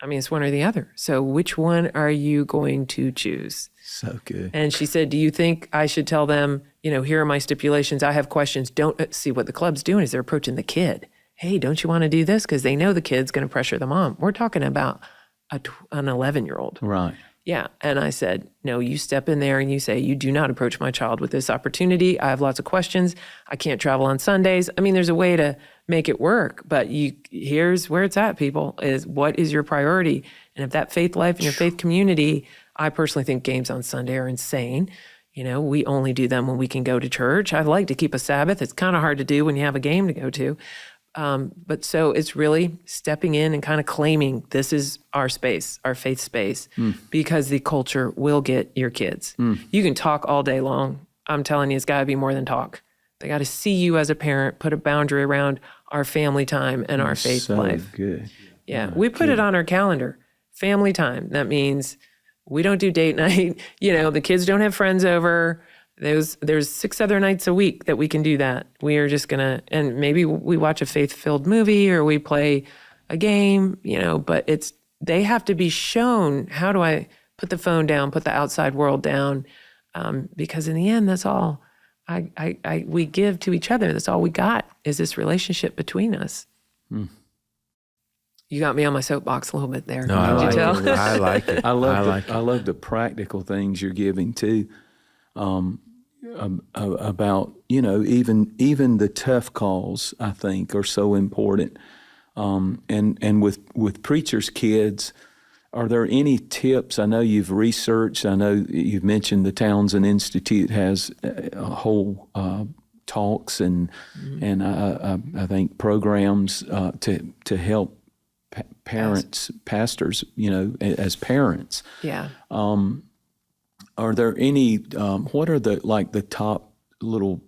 I mean, it's one or the other. So which one are you going to choose? So good. And she said, do you think I should tell them, here are my stipulations. I have questions. Don't see what the club's doing is they're approaching the kid. Hey, don't you want to do this? Because they know the kid's going to pressure the mom. We're talking about an 11-year-old. Right. Yeah. And I said, no, you step in there and you say, you do not approach my child with this opportunity. I have lots of questions. I can't travel on Sundays. I mean, there's a way to make it work, but here's where it's at, people, is what is your priority? And if that faith life and your faith community, I personally think games on Sunday are insane. You know, we only do them when we can go to church. I'd like to keep a Sabbath. It's kind of hard to do when you have a game to go to. But so it's really stepping in and kind of claiming this is our space, our faith space, because the culture will get your kids. You can talk all day long. I'm telling you, it's got to be more than talk. They got to see you as a parent, put a boundary around our family time and our faith life. Good. Yeah, we put it on our calendar, family time. That means we don't do date night. You know, the kids don't have friends over. There's 6 other nights a week that we can do that. We are just gonna, and maybe we watch a faith-filled movie or we play a game, you know, but they have to be shown, how do I put the phone down, put the outside world down? Because in the end, that's all we give to each other. That's all we got is this relationship between us. You got me on my soapbox a little bit there. No, I Did like you tell? it. I like it. I love the practical things you're giving too. About, you know, even the tough calls, I think, are so important. And with preachers' kids, are there any tips? I know you've researched. I know you've mentioned the Townsend Institute has a whole talks and I think programs to help parents, pastors, you know, as parents. Yeah. Are there any, what are the top little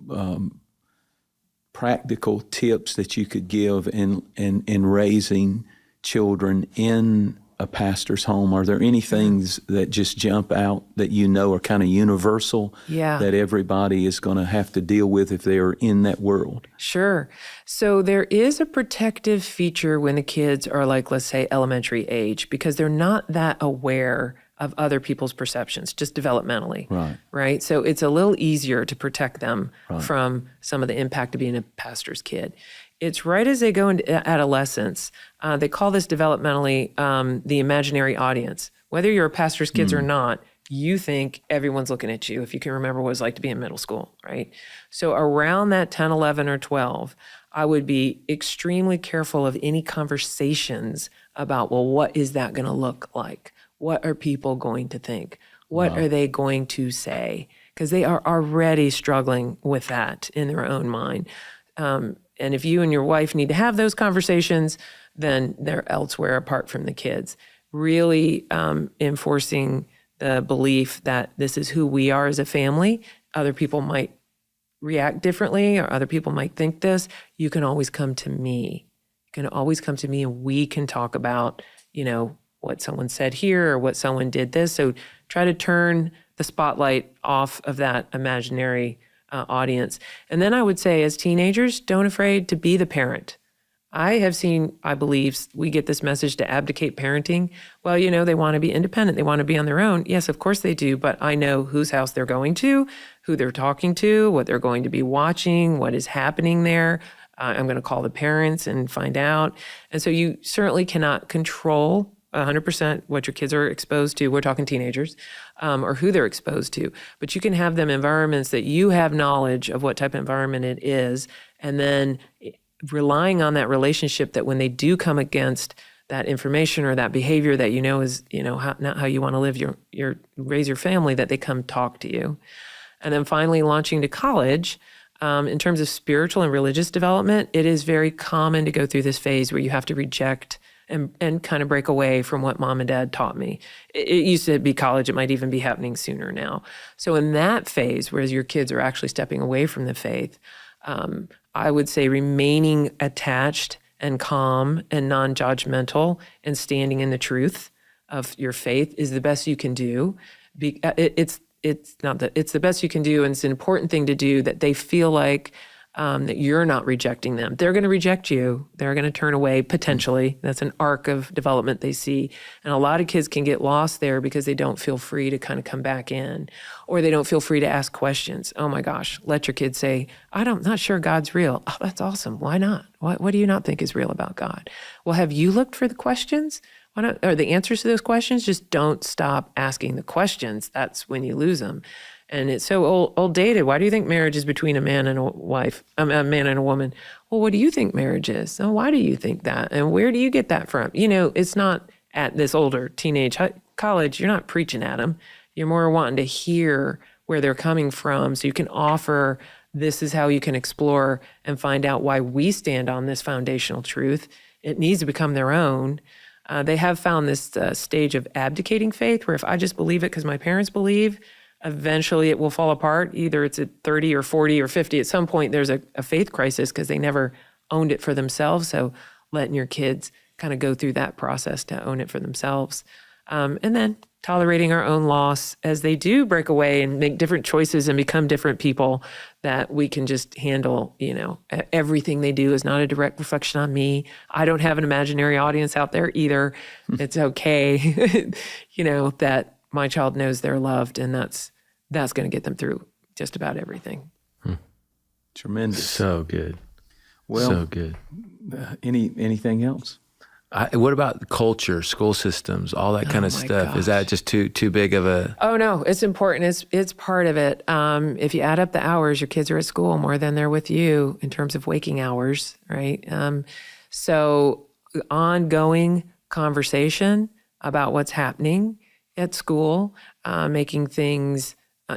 practical tips that you could give in raising children in a pastor's home? Are there any things that just jump out that you know are kind of universal that everybody is going to have to deal with if they're in that world? Sure. So there is a protective feature when the kids are like, let's say, elementary age, because they're not that aware of other people's perceptions, just developmentally. Right. So it's a little easier to protect them from some of the impact of being a pastor's kid. It's right as they go into adolescence. They call this developmentally the imaginary audience. Whether you're a pastor's kids or not, you think everyone's looking at you, if you can remember what it was like to be in middle school, right? So around that 10, 11, or 12, I would be extremely careful of any conversations about, well, what is that going to look like? What are people going to think? What are they going to say? Because they are already struggling with that in their own mind. And if you and your wife need to have those conversations, then they're elsewhere apart from the kids. Really enforcing the belief that this is who we are as a family. Other people might react differently or other people might think this. You can always come to me. You can always come to me and we can talk about, you know, what someone said here or what someone did this. So try to turn the spotlight off of that imaginary audience. And then I would say as teenagers, don't afraid to be the parent. I have seen, I believe, we get this message to abdicate parenting. Well, you know, they want to be independent. They want to be on their own. Yes, of course they do. But I know whose house they're going to, who they're talking to, what they're going to be watching, what is happening there. I'm going to call the parents and find out. And so you certainly cannot control 100% what your kids are exposed to. We're talking teenagers, or who they're exposed to. But you can have them environments that you have knowledge of what type of environment it is, and then relying on that relationship that when they do come against that information or that behavior that you know is, you know, not how you want to live raise your family, that they come talk to you. And then finally launching to college, in terms of spiritual and religious development, it is very common to go through this phase where you have to reject and kind of break away from what mom and dad taught me. It used to be college. It might even be happening sooner now. So in that phase, whereas your kids are actually stepping away from the faith, I would say remaining attached and calm and non-judgmental and standing in the truth of your faith is the best you can do. It's the best you can do, and it's an important thing to do that they feel like that you're not rejecting them. They're going to reject you. They're going to turn away potentially. That's an arc of development they see. And a lot of kids can get lost there because they don't feel free to kind of come back in, or they don't feel free to ask questions. Oh my gosh, let your kids say, I'm not sure God's real. Oh, that's awesome. Why not? What do you not think is real about God? Well, have you looked for the questions? Why not? Or the answers to those questions, just don't stop asking the questions. That's when you lose them. And it's so old dated. Why do you think marriage is between a man and a wife, a man and a woman? Well, what do you think marriage is? Oh, why do you think that? And where do you get that from? It's not at this older teenage college. You're not preaching at them. You're more wanting to hear where they're coming from so you can offer, this is how you can explore and find out why we stand on this foundational truth. It needs to become their own. They have found this stage of abdicating faith where if I just believe it because my parents believe, eventually it will fall apart. Either it's at 30 or 40 or 50. At some point, there's a faith crisis because they never owned it for themselves. So letting your kids kind of go through that process to own it for themselves. And then tolerating our own loss as they do break away and make different choices and become different people, that we can just handle, everything they do is not a direct reflection on me. I don't have an imaginary audience out there either. It's okay, that my child knows they're loved, and that's going to get them through just about everything. Tremendous. So good. Well, so good. Anything else? What about culture, school systems, all that kind of stuff? gosh. Is that just too big of a? Oh no, it's important. It's part of it. If you add up the hours your kids are at school, more than they're with you in terms of waking hours, right? So ongoing conversation about what's happening at school, making things, I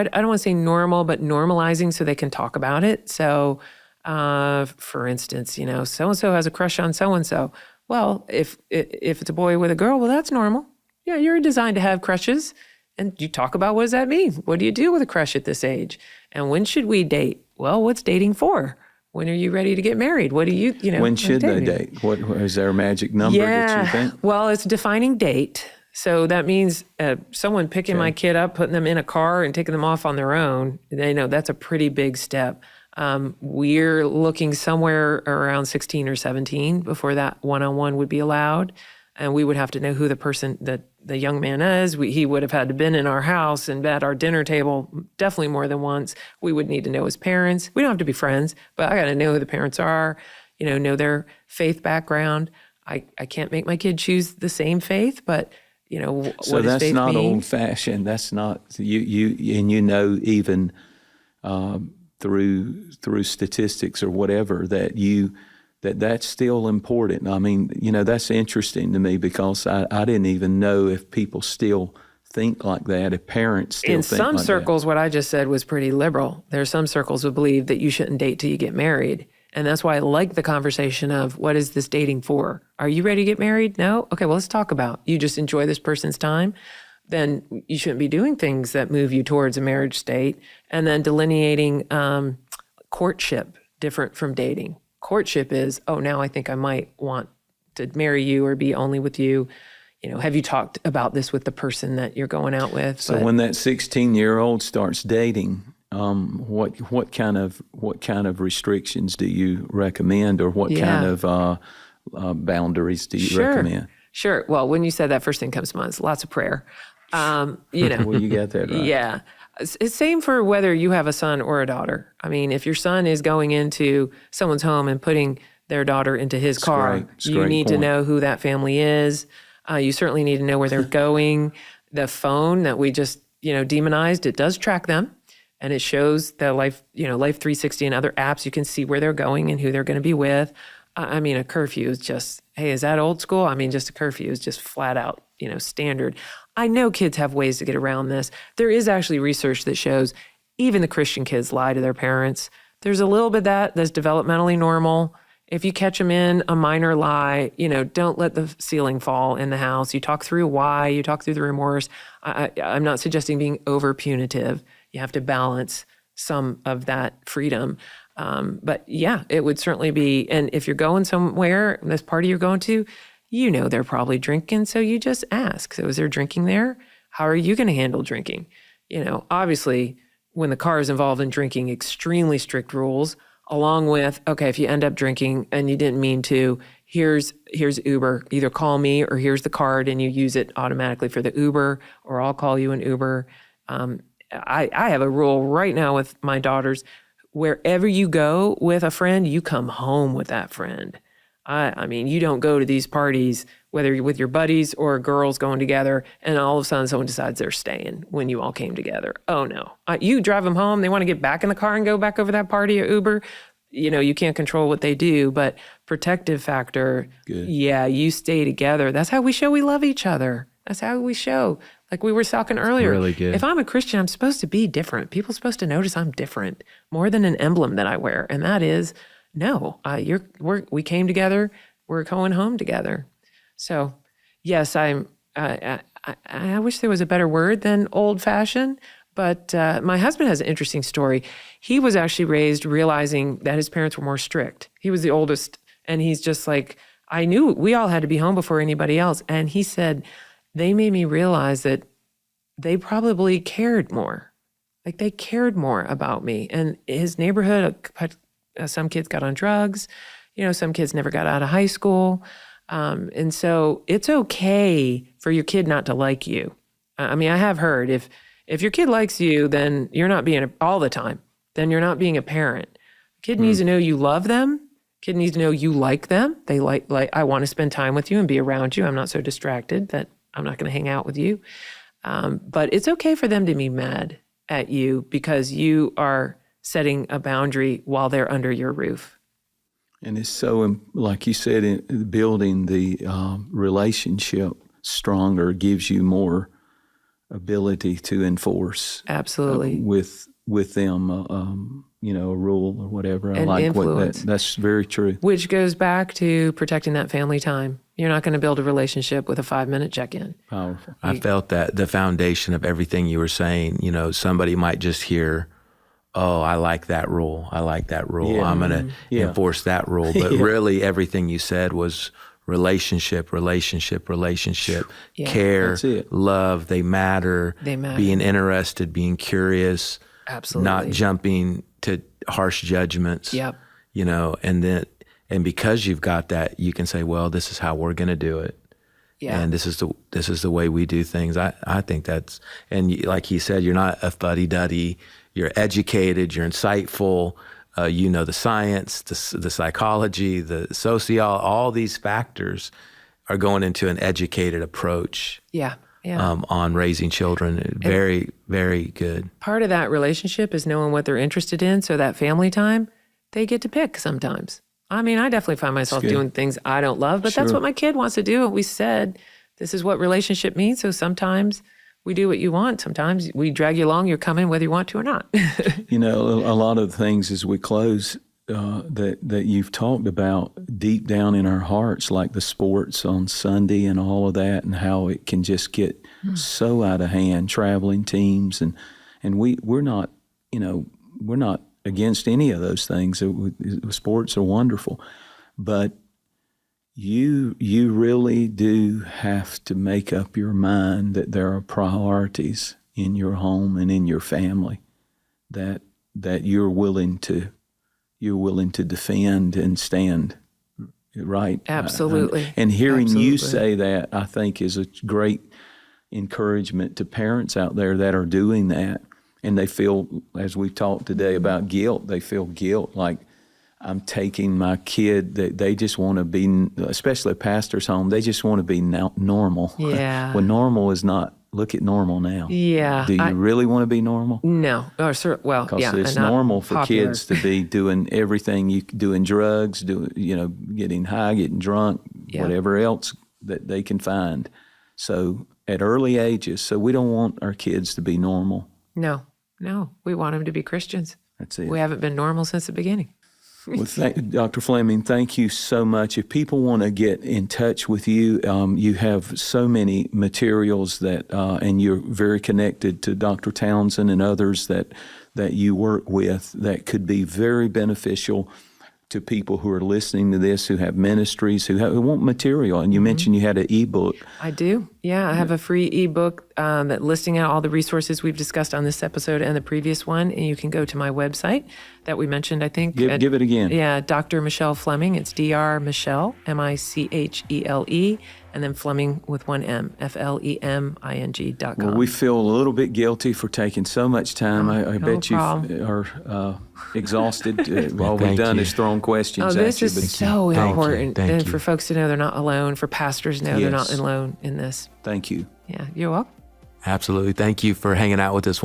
don't want to say normal, but normalizing so they can talk about it. So, for instance, so-and-so has a crush on so-and-so. Well, if it's a boy with a girl, well, that's normal. Yeah, you're designed to have crushes. And you talk about, what does that mean? What do you do with a crush at this age? And when should we date? Well, what's dating for? When are you ready to get married? What do you When should they date? What is there a magic number that you think? Well, it's defining date. So that means someone picking my kid up, putting them in a car and taking them off on their own, they know that's a pretty big step. We're looking somewhere around 16 or 17 before that one-on-one would be allowed. And we would have to know who the person, the young man is. He would have had to been in our house and at our dinner table definitely more than once. We would need to know his parents. We don't have to be friends, but I got to know who the parents are, know their faith background. I can't make my kid choose the same faith, but So what does that's faith not mean? old fashioned. That's not you even through statistics or whatever that's still important. I mean, that's interesting to me because I didn't even know if people still think like that, if parents still In think some like circles, what I just said was pretty liberal. There are some circles who believe that you shouldn't date till you get married. And that's why I like the conversation of, what is this dating for? Are you ready to get married? No? Okay, well, let's talk about, you just enjoy this person's time? Then you shouldn't be doing things that move you towards a marriage state. And then delineating courtship, different from dating. Courtship is, now I think I might want to marry you or be only with you. Have you talked about this with the person that you're going out with? So when that 16-year-old starts dating, what kind of restrictions do you recommend, or what kind of boundaries do you recommend? Sure. Well, when you said that, first thing comes to mind is lots of prayer. Well, you got that right. Yeah. It's same for whether you have a son or a daughter. I mean, if your son is going into someone's home and putting their daughter into his car, you need to know who that family is. You certainly need to know where they're going. The phone that we just, demonized, it does track them. And it shows the Life 360 and other apps. You can see where they're going and who they're going to be with. I mean, a curfew is just, hey, is that old school? I mean, just a curfew is just flat out, standard. I know kids have ways to get around this. There is actually research that shows even the Christian kids lie to their parents. There's a little bit that's developmentally normal. If you catch them in a minor lie, don't let the ceiling fall in the house. You talk through why, you talk through the remorse. I'm not suggesting being over punitive. You have to balance some of that freedom. But yeah, it would certainly be, and if you're going somewhere, this party you're going to, they're probably drinking, so you just ask. So is there drinking there? How are you going to handle drinking? Obviously, when the car is involved in drinking, extremely strict rules, along with, okay, if you end up drinking and you didn't mean to, here's Uber. Either call me or here's the card and you use it automatically for the Uber, or I'll call you an Uber. I have a rule right now with my daughters. Wherever you go with a friend, you come home with that friend. I mean, you don't go to these parties whether you're with your buddies or girls going together, and all of a sudden someone decides they're staying when you all came together. Oh no, you drive them home. They want to get back in the car and go back over that party or Uber. You can't control what they do, but protective factor. Good. Yeah, you stay together. That's how we show we love each other. That's how we show. Like we were talking earlier. Really good. If I'm a Christian, I'm supposed to be different. People are supposed to notice I'm different more than an emblem that I wear. And that is, no, we came together. We're going home together. So yes, I wish there was a better word than old fashioned. But my husband has an interesting story. He was actually raised realizing that his parents were more strict. He was the oldest, and he's just like, I knew we all had to be home before anybody else. And he said, they made me realize that they probably cared more. Like they cared more about me. And his neighborhood, some kids got on drugs. Some kids never got out of high school. And so it's okay for your kid not to like you. I mean, I have heard if your kid likes you, then you're not being all the time. Then you're not being a parent. Kid needs to know you love them. Kid needs to know you like them. They like I want to spend time with you and be around you. I'm not so distracted that I'm not going to hang out with you. But it's okay for them to be mad at you because you are setting a boundary while they're under your roof. And it's so, like you said, building the relationship stronger gives you more ability to enforce. Absolutely. With them, a rule or whatever. And I like influence. that's very true. Which goes back to protecting that family time. You're not going to build a relationship with a 5-minute check-in. Powerful. I felt that the foundation of everything you were saying, somebody might just hear, oh, I like that rule. I like that rule. Yeah. I'm going to enforce that rule. But really everything you said was relationship, Yeah. care, That's it. love. They matter. They matter. Being interested, being curious. Absolutely. Not jumping to harsh judgments. Yep. And because you've got that, you can say, well, this is how we're going to do it. Yeah. And this is the way we do things. I think that's, and like he said, you're not a fuddy-duddy. You're educated. You're insightful. The science, the psychology, the sociology. All these factors are going into an educated approach. Yeah. Yeah. On raising children. Very, very good. Part of that relationship is knowing what they're interested in. So that family time, they get to pick sometimes. I mean, I definitely find myself doing things I don't love, but that's what my kid wants to do. We said, this is what relationship means. So sometimes we do what you want. Sometimes we drag you along. You're coming whether you want to or not. A lot of things as we close that you've talked about deep down in our hearts, like the sports on Sunday and all of that, and how it can just get so out of hand, traveling teams, and we're not against any of those things. Sports are wonderful, but you really do have to make up your mind that there are priorities in your home and in your family that you're willing to defend and stand, right? Absolutely. And hearing you Absolutely. say that, I think, is a great encouragement to parents out there that are doing that. And they feel, as we've talked today about guilt, they feel guilt like, I'm taking my kid, they just want to be, especially a pastor's home, they just want to be normal. Yeah. When normal is not, look at normal now. Yeah. Do you really want to be normal? No. Oh, sir. Well, Because yeah. it's and not normal for popular. kids to be doing everything, doing drugs, getting high, getting drunk, whatever else that they can find. So at early ages, so we don't want our kids to be normal. No. We want them to be Christians. That's it. We haven't been normal since the beginning. Well, Dr. Fleming, thank you so much. If people want to get in touch with you, you have so many materials that, and you're very connected to Dr. Townsend and others that you work with that could be very beneficial to people who are listening to this, who have ministries, who want material. And you mentioned you had an ebook. I do. Yeah, I have a free ebook that listing out all the resources we've discussed on this episode and the previous one. And you can go to my website that we mentioned, I think. Give it again. Yeah, Dr. Michelle Fleming. It's Dr. Michelle, Michele, and then Fleming with one M, FLEMING.com. Well, we feel a little bit guilty for taking so much time. I no bet you problem. are exhausted. All we've Thank done you. is thrown questions Oh, at this you. is so Thank you. important. Thank And you. for folks to know they're not alone, for pastors to know they're not Yes. alone in this. Thank you. Yeah, you're welcome. Absolutely. Thank you for hanging out with us